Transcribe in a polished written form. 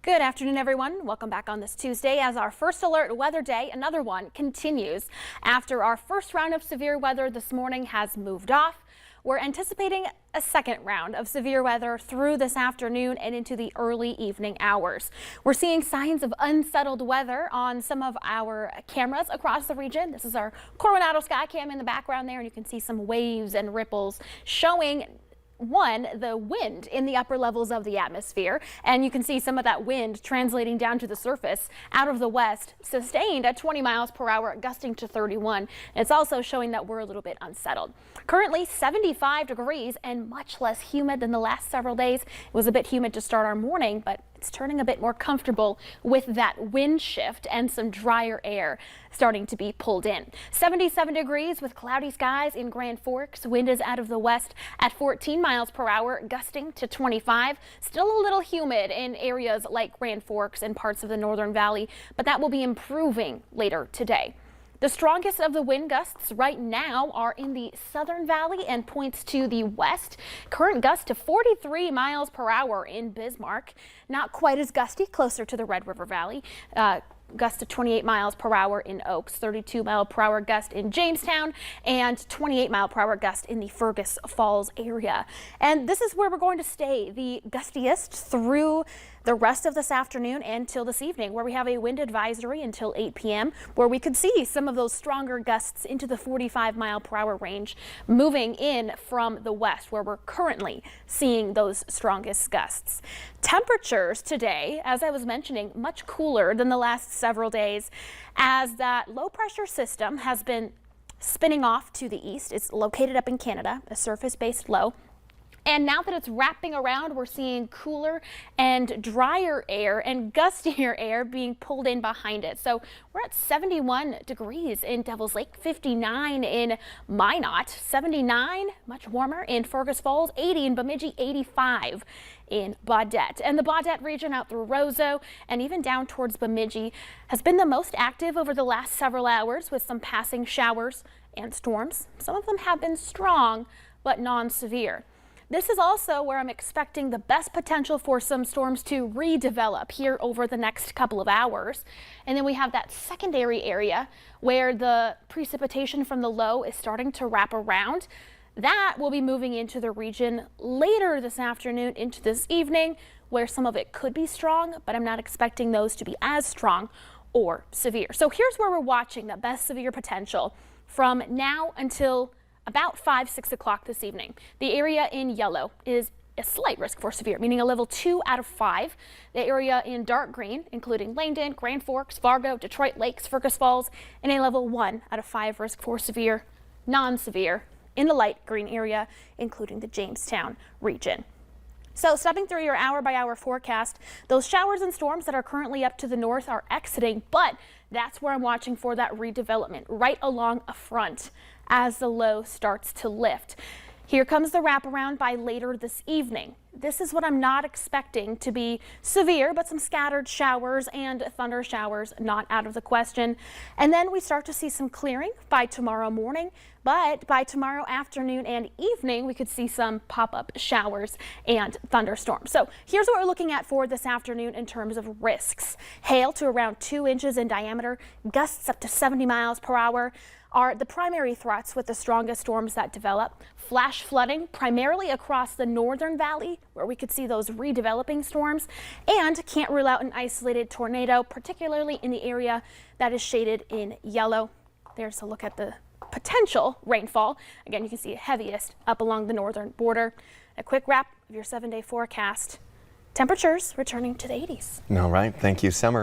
Good afternoon, everyone. Welcome back on this Tuesday as our first alert weather day, another one, continues. After our first round of severe weather this morning has moved off, we're anticipating a second round of severe weather through this afternoon and into the early evening hours. We're seeing signs of unsettled weather on some of our cameras across the region. This is our Coronado Sky Cam in the background there, and you can see some waves and ripples showing the wind in the upper levels of the atmosphere, and you can see some of that wind translating down to the surface out of the west, sustained at 20 miles per hour, gusting to 31. It's also showing that we're a little bit unsettled. Currently 75 degrees and much less humid than the last several days. It was a bit humid to start our morning, but it's turning a bit more comfortable with that wind shift and some drier air starting to be pulled in. 77 degrees with cloudy skies in Grand Forks. Wind is out of the west at 14 miles per hour, gusting to 25. Still a little humid in areas like Grand Forks and parts of the Northern Valley, but that will be improving later today. The strongest of the wind gusts right now are in the Southern Valley and points to the west. Current gust to 43 miles per hour in Bismarck. Not quite as gusty, closer to the Red River Valley. Gust to 28 miles per hour in Oaks, 32 mile per hour gust in Jamestown, and 28 mile per hour gust in the Fergus Falls area. And this is where we're going to stay the gustiest through the rest of this afternoon and till this evening, where we have a wind advisory until 8 p.m. where we could see some of those stronger gusts into the 45 mile per hour range moving in from the west, where we're currently seeing those strongest gusts. Temperatures today, as I was mentioning, much cooler than the last several days as that low pressure system has been spinning off to the east. It's located up in Canada, a surface-based low. And now that it's wrapping around, we're seeing cooler and drier air and gustier air being pulled in behind it. So we're at 71 degrees in Devil's Lake, 59 in Minot, 79, much warmer in Fergus Falls, 80 in Bemidji, 85 in Baudette. And the Baudette region out through Roseau and even down towards Bemidji has been the most active over the last several hours with some passing showers and storms. Some of them have been strong, but non-severe. This is also where I'm expecting the best potential for some storms to redevelop here over the next couple of hours. And then we have that secondary area where the precipitation from the low is starting to wrap around. That will be moving into the region later this afternoon into this evening, where some of it could be strong, but I'm not expecting those to be as strong or severe. So here's where we're watching the best severe potential from now until about 5-6 o'clock this evening. The area in yellow is a slight risk for severe, meaning a level 2 out of 5. The area in dark green, including Langdon, Grand Forks, Fargo, Detroit Lakes, Fergus Falls, and a level 1 out of 5 risk for severe, non-severe in the light green area, including the Jamestown region. So stepping through your hour-by-hour forecast, those showers and storms that are currently up to the north are exiting, but that's where I'm watching for that redevelopment right along a front as the low starts to lift. Here comes the wraparound by later this evening. This is what I'm not expecting to be severe, but some scattered showers and thunder showers not out of the question. And then we start to see some clearing by tomorrow morning, but by tomorrow afternoon and evening, we could see some pop-up showers and thunderstorms. So here's what we're looking at for this afternoon in terms of risks. Hail to around 2 inches in diameter, gusts up to 70 miles per hour are the primary threats with the strongest storms that develop. Flash flooding primarily across the Northern Valley, where we could see those redeveloping storms, and can't rule out an isolated tornado, particularly in the area that is shaded in yellow. There's a look at the potential rainfall. Again, you can see it heaviest up along the northern border. A quick wrap of your 7-day forecast. Temperatures returning to the 80s. All right. Thank you, Summer.